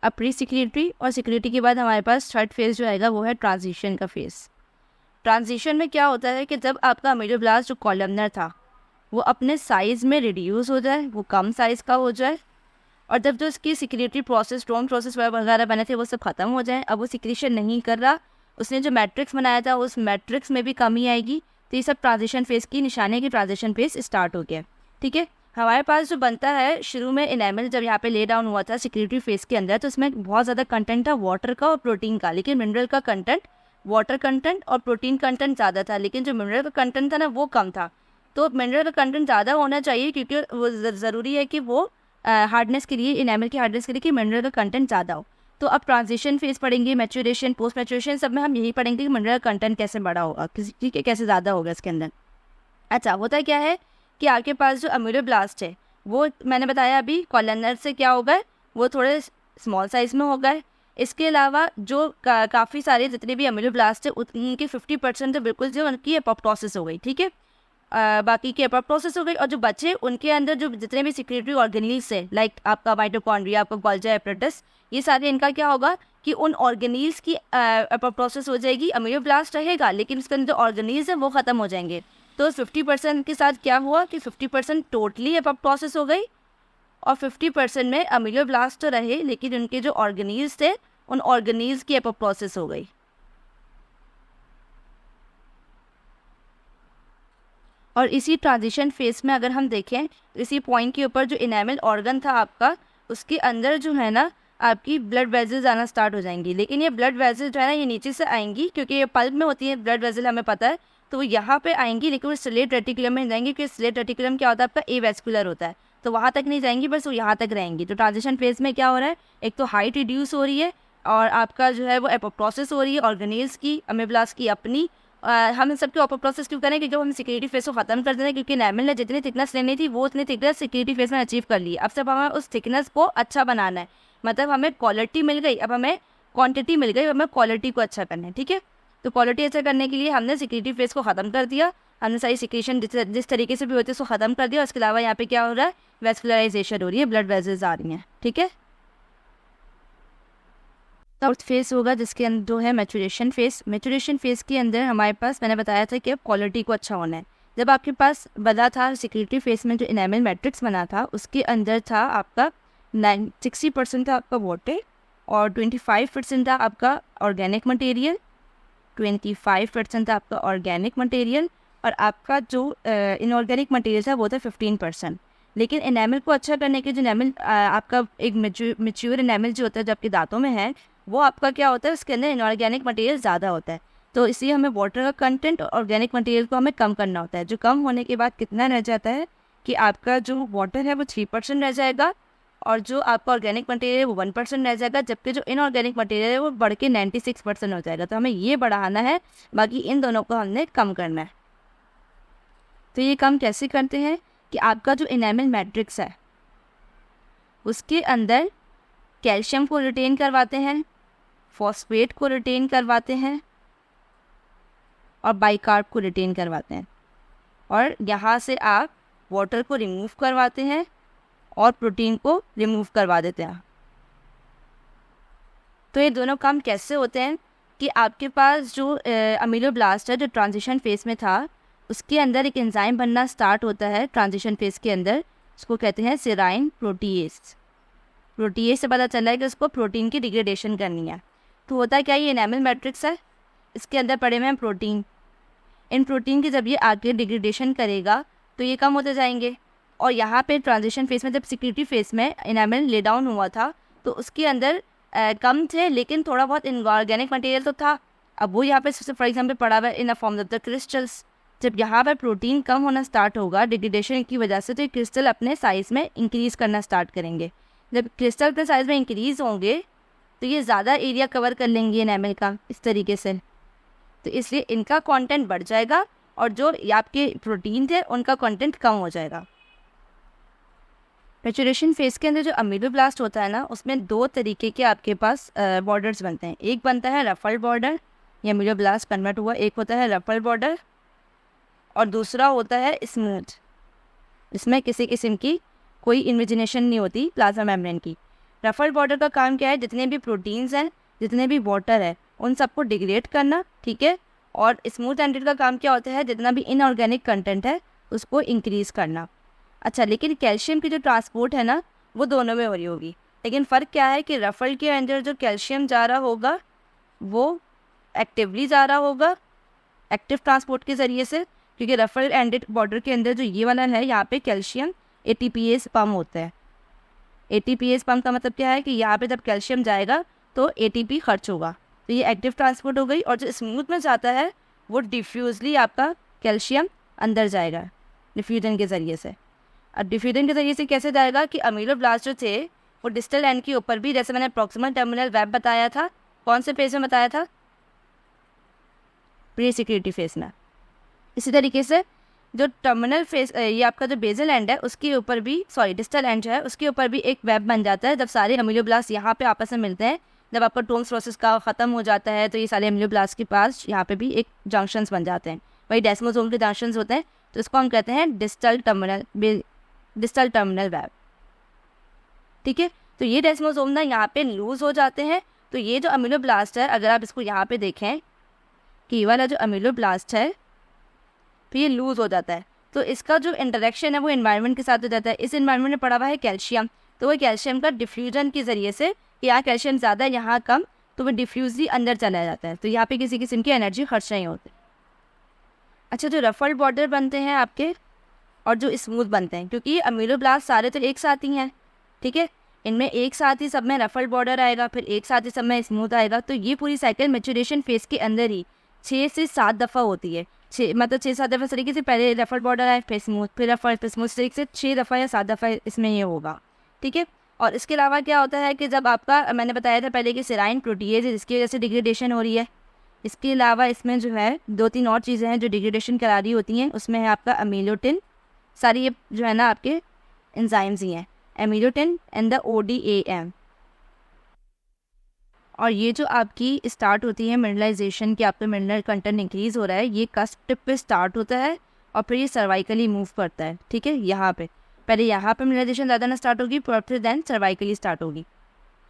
अब pre security और security के बाद हमारे पास थर्ड फेज़ जो आएगा वो है ट्रांजिशन का फेज़। ट्रांजिशन में क्या होता है कि जब आपका अमीलोब्लास्ट जो कॉलमनर था वो अपने साइज़ में रिड्यूस हो जाए, वो कम साइज़ का हो जाए, और जब जो उसकी सिक्योरिटी प्रोसेस, ड्रोन प्रोसेस वगैरह बने थे वो सब खत्म हो जाए, अब वो सिक्रीशन नहीं कर रहा, उसने जो मैट्रिक्स बनाया था उस मैट्रिक्स में भी कमी आएगी। तो ये सब ट्रांजिशन फेज़ की निशानी की ट्रांजिशन फेज़ स्टार्ट हो गया। ठीक है, हमारे पास जो बनता है शुरू में इनेमल जब यहाँ पे ले डाउन हुआ था सिक्योरिटी फेज़ के अंदर, तो उसमें बहुत ज़्यादा कंटेंट था वाटर का और प्रोटीन का, लेकिन मिनरल का कंटेंट, वाटर कंटेंट और प्रोटीन कंटेंट ज़्यादा था, लेकिन जो मिनरल का कंटेंट था ना वो कम था। तो मिनरल का कंटेंट ज़्यादा होना चाहिए क्योंकि वो ज़रूरी है कि वो हार्डनेस के लिए, इनेमल की हार्डनेस के लिए कि मिनरल का कंटेंट ज़्यादा हो। तो अब ट्रांजिशन फेज़ पढ़ेंगे, मैच्योरेशन, पोस्ट मैच्योरेशन, सब में हम यही पढ़ेंगे कि मिनरल का कंटेंट कैसे बड़ा होगा, किसी के कैसे ज़्यादा होगा इसके अंदर। अच्छा, होता क्या है कि आपके पास जो अमीलोब्लास्ट है वो मैंने बताया अभी कॉलमनर से क्या हो गए, वो थोड़े स्मॉल साइज़ में हो गए। इसके अलावा जो काफ़ी सारे जितने भी अमीलोब्लास्ट है उनके 50% तो बिल्कुल जो उनकी एपोप्टोसिस हो गई। ठीक है, बाकी की एपोप्टोसिस हो गई, और जो बचे उनके अंदर जो जितने भी सिक्रेटरी ऑर्गेनील्स है, लाइक आपका माइटोकॉन्ड्रिया, आपका गोल्जी एपरेटस, ये सारे इनका क्या होगा कि उन ऑर्गेनील्स की एपोप्टोसिस हो जाएगी। अमीलोब्लास्ट रहेगा लेकिन उसके अंदर जो ऑर्गेनील्स है वो ख़त्म हो जाएंगे। तो 50% के साथ क्या हुआ कि 50% टोटली एपोप्टोसिस हो गई, और 50% में अमीलोब्लास्ट तो रहे लेकिन उनके जो ऑर्गेनील्स थे उन ऑर्गेनील्स की एपोप्टोसिस हो गई। और इसी ट्रांजिशन फेस में अगर हम देखें, इसी पॉइंट के ऊपर जो इनेमल ऑर्गन था आपका, उसके अंदर जो है ना आपकी ब्लड वेजल्स आना स्टार्ट हो जाएंगी। लेकिन ये ब्लड वेजल्स जो है ना ये नीचे से आएंगी, क्योंकि ये पल्प में होती है ब्लड वेजल, हमें पता है, तो वो यहाँ पे आएंगी, लेकिन वो स्लेट रेटिकुलम में जाएंगी, क्योंकि स्लेट रेटिकुलम क्या होता है आपका एवेस्कुलर होता है, तो वहाँ तक नहीं जाएंगी, बस वो यहाँ तक रहेंगी। तो ट्रांजिशन फेज में क्या हो रहा है, एक तो हाइट रिड्यूस हो रही है और आपका जो है वो एपोप्टोसिस हो रही है ऑर्गेनील्स की, अमीब्लास्ट की अपनी। हम इन सबके एपोप्टोसिस क्यों करें, क्योंकि हम सिक्योरिटी फेस को खत्म कर देना, क्योंकि इनेमल ने जितनी थिकनेस लेनी थी वो उतनी थिकनेस सिक्योरिटी फेस में अचीव कर ली। अब सब हमें उस थिकनेस को अच्छा बनाना है, मतलब हमें क्वालिटी मिल गई, अब हमें क्वांटिटी मिल गई, अब हमें क्वालिटी को अच्छा करना है। ठीक है, तो क्वालिटी अच्छा करने के लिए हमने सिक्योरिटी फेस को ख़त्म कर दिया, हमने सारी सिक्रेशन जिस तरीके से भी होती है उसको ख़त्म कर दिया। उसके अलावा यहाँ पे क्या हो रहा है, वेस्कुलराइजेशन हो रही है, ब्लड वेजल्स आ रही हैं। ठीक है, फोर्थ फेस होगा जिसके अंदर जो है मैच्योरेशन फेस। मैच्योरेशन फेस के अंदर हमारे पास मैंने बताया था कि क्वालिटी को अच्छा होना है। जब आपके पास बना था सिक्योरिटी फेस में जो इनेमल मैट्रिक्स बना था उसके अंदर था आपका 60% था आपका वाटर और 25% था आपका ऑर्गेनिक मटेरियल, 25% था आपका ऑर्गेनिक मटेरियल, और आपका जो इनऑर्गेनिक मटेरियल था वो था 15%। लेकिन इनेमल को अच्छा करने के जो इनेमल आपका एक मेच्योर इनेमल जो होता है जो आपके दांतों में है, वो आपका क्या होता है उसके अंदर इनऑर्गेनिक मटेरियल ज़्यादा होता है। तो इसलिए हमें वाटर का कंटेंट और ऑर्गेनिक मटेरियल को हमें कम करना होता है। जो कम होने के बाद कितना रह जाता है कि आपका जो वाटर है वो 3% रह जाएगा और जो आपका ऑर्गेनिक मटेरियल है वो 1% रह जाएगा, जबकि जो इनऑर्गेनिक मटेरियल है वो बढ़ के 96% हो जाएगा। तो हमें ये बढ़ाना है, बाकी इन दोनों को हमने कम करना है। तो ये कम कैसे करते हैं कि आपका जो इनेमल मैट्रिक्स है उसके अंदर कैल्शियम को रिटेन करवाते हैं, फॉस्फेट को रिटेन करवाते हैं और बाइकार्ब को रिटेन करवाते हैं, और यहाँ से आप वाटर को रिमूव करवाते हैं और प्रोटीन को रिमूव करवा देते हैं। तो ये दोनों काम कैसे होते हैं कि आपके पास जो अमीलोब्लास्ट है जो ट्रांजिशन फेस में था उसके अंदर एक एंजाइम बनना स्टार्ट होता है ट्रांजिशन फेस के अंदर, उसको कहते हैं सेराइन प्रोटीएस। प्रोटीएस से पता चला है कि उसको प्रोटीन की डिग्रेडेशन करनी है। तो होता क्या, ये इनेमल मैट्रिक्स है, इसके अंदर पड़े हुए हैं प्रोटीन। इन प्रोटीन की जब ये आगे डिग्रेडेशन करेगा तो ये कम होते जाएंगे, और यहाँ पे ट्रांजिशन फेस में जब सिक्योरिटी फेस में इनेमल ले डाउन हुआ था तो उसके अंदर कम थे लेकिन थोड़ा बहुत इनऑर्गेनिक मटेरियल तो था। अब वो यहाँ पे फॉर एग्जाम्पल पड़ा हुआ है in a form of the crystals. जब यहाँ पर प्रोटीन कम होना स्टार्ट होगा डिग्रेडेशन की वजह से, तो ये क्रिस्टल अपने साइज़ में इंक्रीज़ करना स्टार्ट करेंगे। जब क्रिस्टल के साइज़ में इंक्रीज़ होंगे तो ये ज़्यादा एरिया कवर कर लेंगे इनेमल का इस तरीके से, तो इसलिए इनका कंटेंट बढ़ जाएगा और जो आपके प्रोटीन थे उनका कंटेंट कम हो जाएगा। मैच्योरेशन फेज के अंदर जो अमीलोब्लास्ट होता है ना उसमें दो तरीके के आपके पास बॉर्डर्स बनते हैं। एक बनता है रफल बॉर्डर, ये अमीलोब्लास्ट कन्वर्ट हुआ, एक होता है रफल बॉर्डर और दूसरा होता है स्मूथ। इसमें किसी किस्म की कोई इन्विजिनेशन नहीं होती प्लाज्मा मेम्ब्रेन की। रफल बॉर्डर का काम क्या है, जितने भी प्रोटीन्स हैं, जितने भी वाटर है, उन सबको डिग्रेड करना, ठीक है। और स्मूथ एंडेड का काम क्या होता है, जितना भी इनऑर्गेनिक कंटेंट है उसको इंक्रीज़ करना। अच्छा, लेकिन कैल्शियम की जो ट्रांसपोर्ट है ना, वो दोनों में हो रही होगी, लेकिन फ़र्क क्या है कि रफल के अंदर जो कैल्शियम जा रहा होगा वो एक्टिवली जा रहा होगा, एक्टिव ट्रांसपोर्ट के ज़रिए से, क्योंकि रफल एंडेड बॉर्डर के अंदर जो ये वाला है, यहाँ पे कैल्शियम ATPase पम्प होता है। ATPase पम्प का मतलब क्या है कि यहाँ पे जब कैल्शियम जाएगा तो ATP खर्च होगा, तो ये एक्टिव ट्रांसपोर्ट हो गई। और जो स्मूथ में जाता है वो डिफ्यूजली आपका कैल्शियम अंदर जाएगा डिफ्यूजन के ज़रिए से। अब डिफ्यूजन के ज़रिए से कैसे जाएगा कि अमीलोब्लास्ट जो थे वो डिस्टल एंड के ऊपर भी, जैसे मैंने प्रॉक्सिमल टर्मिनल वेब बताया था, कौन से फेज में बताया था, प्री सिक्योरिटी फेज में। इसी तरीके से जो टर्मिनल फेज, ये आपका जो बेजल एंड है उसके ऊपर भी, सॉरी डिस्टल एंड जो है उसके ऊपर भी एक वेब बन जाता है। जब सारे अमीलोब्लास्ट यहाँ पे आपस में मिलते हैं, जब आपका टोम्स प्रोसेस का ख़त्म हो जाता है, तो ये सारे अमीलोब्लास्ट के पास यहाँ पे भी एक जंक्शंस बन जाते हैं, वही डेस्मोसोम के जंक्शंस होते हैं, तो इसको हम कहते हैं डिस्टल टर्मिनल वेब, ठीक है। तो ये डेस्मोसोम ना यहाँ पे लूज हो जाते हैं, तो ये जो अमीलोब्लास्ट है, अगर आप इसको यहाँ पे देखें कि ये वाला जो अमीलोब्लास्ट है तो ये लूज़ हो जाता है, तो इसका जो इंटरेक्शन है वो एनवायरनमेंट के साथ हो जाता है। इस एनवायरनमेंट में पड़ा हुआ है कैल्शियम, तो वो कैल्शियम का डिफ्यूजन के ज़रिए से, कि यहाँ कैल्शियम ज़्यादा है यहाँ कम, तो वो डिफ्यूजली अंदर चला जाता है, तो यहाँ पे किसी किस्म की एनर्जी खर्च नहीं होती। अच्छा, जो रफल्ड बॉर्डर बनते हैं आपके और जो स्मूथ बनते हैं, क्योंकि ये अमीलोब्लास्ट सारे तो एक साथ ही हैं, ठीक है, इनमें एक साथ ही सब में रफल्ड बॉर्डर आएगा, फिर एक साथ ही सब में स्मूथ आएगा। तो ये पूरी साइकिल मैच्योरेशन फेज के अंदर ही 6 से 7 दफ़ा होती है। 6-7 दफ़ा तरीके से, पहले रफल बॉर्डर आए, फिर स्मूथ, फिर रफल, फिर स्मूथ, तरीके से 6 दफ़ा या 7 दफ़ा इसमें ये होगा, ठीक है। और इसके अलावा क्या होता है कि जब आपका, मैंने बताया था पहले कि सेराइन प्रोटीएज है जिसकी वजह से डिग्रेडेशन हो रही है, इसके अलावा इसमें जो है 2-3 और चीज़ें हैं जो डिग्रेडेशन करा रही होती हैं, उसमें है आपका अमीलोटिन, सारी ये जो है ना आपके एंजाइम्स ही हैं, अमीलोटिन एंड द ODAM। और ये जो आपकी स्टार्ट होती है मिनरलाइजेशन की, आपका मिनरल कंटेंट इंक्रीज़ हो रहा है, ये कस्प टिप पे स्टार्ट होता है और फिर ये सर्वाइकली मूव करता है, ठीक है। यहाँ पे पहले यहाँ पे मिनरलाइजेशन ज़्यादा ना स्टार्ट होगी, फिर देन सर्वाइकली स्टार्ट होगी।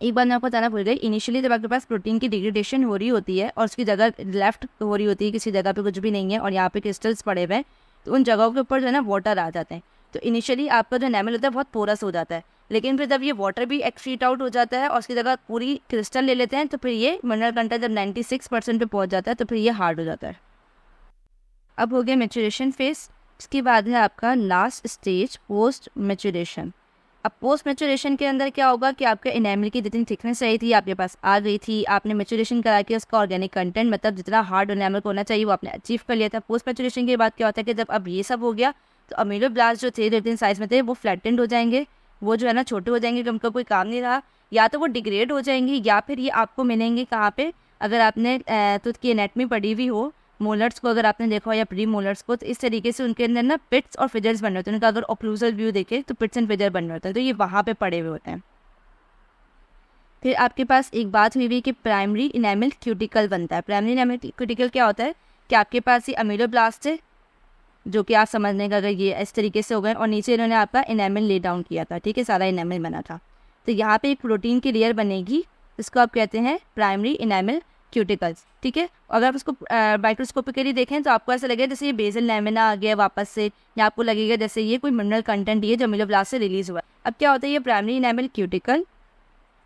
एक बार मैं आपको बताना भूल गई, इनिशियली जब आपके पास प्रोटीन की डिग्रेडेशन हो रही होती है और उसकी जगह लेफ्ट हो रही होती है, किसी जगह पे कुछ भी नहीं है और यहाँ पे क्रिस्टल्स पड़े हुए हैं, तो उन जगहों के ऊपर जो है ना वाटर आ जाते हैं, तो इनिशियली आपका जो एनामल होता है बहुत पोरस हो जाता है, लेकिन फिर जब ये वाटर भी एक्सक्रीट आउट हो जाता है और उसकी जगह पूरी क्रिस्टल ले लेते हैं, तो फिर ये मिनरल कंटेंट जब 96% पे पहुँच जाता है तो फिर ये हार्ड हो जाता है। अब हो गया मैच्योरेशन फेज, इसके बाद है आपका लास्ट स्टेज पोस्ट मैच्योरेशन। अब पोस्ट मैच्योरेशन के अंदर क्या होगा कि आपके एनामल की जितनी थिकनेस रही थी आपके पास आ गई थी, आपने मैच्योरेशन करा के उसका ऑर्गेनिक कंटेंट, मतलब जितना हार्ड एनामल को होना चाहिए वो आपने अचीव कर लिया था। पोस्ट मैच्योरेशन के बाद क्या होता है कि जब अब ये सब हो गया तो अमीलोब्लास्ट जो थे जितने साइज में थे वो फ्लैटेंड हो जाएंगे, वो जो है ना छोटे हो जाएंगे, उनका कोई काम नहीं रहा, या तो वो डिग्रेड हो जाएंगे या फिर ये आपको मिलेंगे कहाँ पे, अगर आपने तुद की एनेटमी पढ़ी हुई हो, मोलर्स को अगर आपने देखा हो या प्री मोलर्स को, तो इस तरीके से उनके अंदर ना पिट्स और फिजर्स बन रहे होते हैं। उनका अगर ओक्लूजल व्यू देखे तो पिट्स एंड फिजर बन रहे होते हैं, तो ये वहाँ पे पड़े हुए होते हैं। फिर आपके पास एक बात हुई कि प्राइमरी इनेमल क्यूटिकल बनता है। प्राइमरी इनेमल क्यूटिकल क्या होता है कि आपके पास ये अमीलोब्लास्ट है, जो कि आप समझने का अगर ये इस तरीके से हो गए और नीचे इन्होंने आपका इनेमल ले डाउन किया था, ठीक है, सारा इनेमल बना था, तो यहाँ पे एक प्रोटीन की लेयर बनेगी, इसको आप कहते हैं प्राइमरी इनेमल क्यूटिकल्स, ठीक है। अगर आप उसको माइक्रोस्कोपिकली देखें तो आपको ऐसा लगेगा जैसे ये बेसल लैमिना आ गया वापस से, या आपको लगेगा जैसे ये कोई मिनरल कंटेंट ये जो अमीलोब्लास्ट से रिलीज हुआ है। अब क्या होता है, ये प्राइमरी इनेमल क्यूटिकल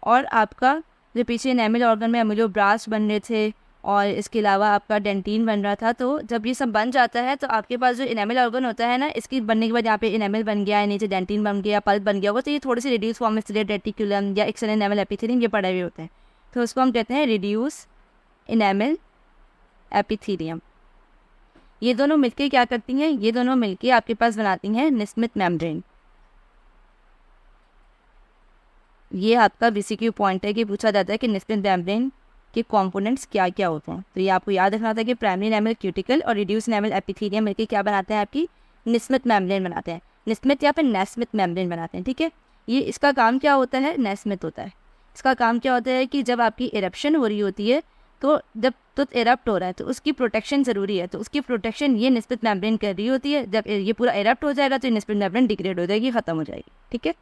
और आपका जो पीछे इनेमल ऑर्गन में अमीलोब्लास्ट बन रहे थे और इसके अलावा आपका डेंटिन बन रहा था, तो जब ये सब बन जाता है तो आपके पास जो इनेमल ऑर्गन होता है ना, इसकी बनने के बाद यहाँ पे इनेमल बन गया है, नीचे डेंटिन बन गया, पल्प बन गया होगा, तो ये थोड़ी सी रिड्यूस फॉर्म में रेटिकुलम या एक्सटर्नल इनेमल एपिथेलियम ये पड़े हुए होते हैं, तो उसको हम कहते हैं रिड्यूस इनेमल एपिथेलियम। ये दोनों मिलके क्या करती हैं, ये दोनों मिलके आपके पास बनाती हैं निस्मित मेम्ब्रेन। ये आपका बीसीक्यू पॉइंट है कि पूछा जाता है कि निस्मित मेम्ब्रेन के कंपोनेंट्स क्या क्या होते हैं, तो ये आपको याद रखना था कि प्राइमरी इनेमल क्यूटिकल और रिड्यूस इनेमल एपिथेलियम मिलके क्या बनाते हैं, आपकी निस्मित मेम्ब्रेन बनाते हैं, निस्मित या फिर नेस्मित मेम्ब्रेन बनाते हैं, ठीक है। ये इसका काम क्या होता है, नेस्मित होता है। इसका काम क्या होता है कि जब आपकी इरप्शन हो रही होती है, तो जब तुत इरप्ट हो रहा है तो उसकी प्रोटेक्शन ज़रूरी है, तो उसकी प्रोटेक्शन ये निस्मित मेम्ब्रेन कर रही होती है। जब ये पूरा इरप्ट हो जाएगा तो ये निस्मित मेम्ब्रेन डिग्रेड हो जाएगी, ख़त्म हो जाएगी, ठीक है।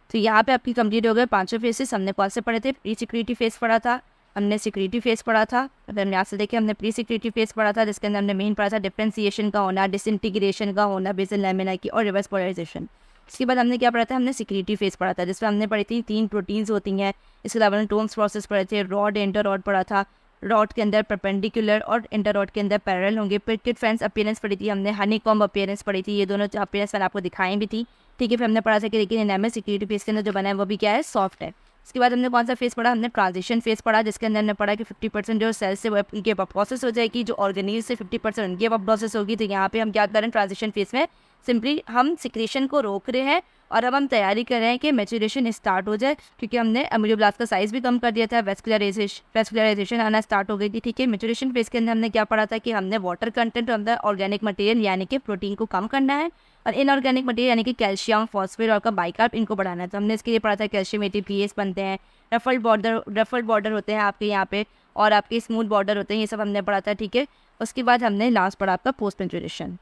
तो यहाँ पे आपकी कंप्लीट हो गए 5 फेसेस। हमने कौन से पढ़े थे? प्री सिक्योरिटी फेस पढ़ा था, हमने सिक्योरिटी फेस पढ़ा था, अगर हम यहाँ से देखें हमने प्री सिक्योरिटी फेस पढ़ा था जिसके अंदर हमने मेन पढ़ा था डिफरेंशिएशन का होना, डिसइंटीग्रेशन का होना बेसल लैमिना की, और रिवर्स पोलराइजेशन। इसके बाद हमने क्या पढ़ा था? हमने सिक्योरिटी फेस पढ़ा था जिसमें हमने पढ़ी थी 3 प्रोटीन्स होती हैं। इसके अलावा हमने टोन्स प्रोसेस पढ़े थे, रॉड इंटर रॉड पढ़ा था, रॉड के अंदर परपेंडिकुलर और इंटर रॉड के अंदर पैरेलल होंगे। पिकेट फेंस अपीयरेंस पढ़ी थी हमने, हनीकॉम्ब अपीयरेंस पढ़ी थी, ये दोनों अपीयरेंस मैंने आपको दिखाई भी थी, ठीक है। फिर हमने पढ़ा था कि देखिए एनएमएस सिक्योरिटी फेस के अंदर जो बना है वो भी क्या है? सॉफ्ट है। इसके बाद हमने कौन सा फेस पढ़ा? हमने ट्रांजिशन फेस पढ़ा जिसके अंदर हमने पढ़ा कि 50% जो सेल्स से वो उनके प्रोसेस हो जाएगी, जो ऑर्गेनीज से 50% उनकी प्रोसेस होगी। तो यहाँ पे हम क्या करें? ट्रांजिशन फेस में सिंपली हम सिक्रेशन को रोक रहे हैं और अब हम तैयारी कर रहे हैं कि मैच्योरेशन स्टार्ट हो जाए, क्योंकि हमने अमीलोब्लास्ट का साइज भी कम कर दिया था, वेस्कुलराइजेशन आना स्टार्ट हो गई थी, ठीक है। मैच्योरेशन फेज के अंदर हमने क्या पढ़ा था कि हमने वाटर कंटेंट और अंदर ऑर्गेनिक मटेरियल यानी कि प्रोटीन को कम करना है और इनऑर्गेनिक मटेरियल यानी कि कैल्शियम, फॉस्फेट और बाइकार्ब इनको बढ़ाना है। तो हमने इसके लिए पढ़ा था कैल्शियम ATPase बनते हैं, रफल्ड बॉर्डर होते हैं आपके यहाँ पे, और आपके स्मूथ बॉर्डर होते हैं, ये सब हमने पढ़ा था, ठीक है। उसके बाद हमने लास्ट पढ़ा आपका पोस्ट मैच्योरेशन।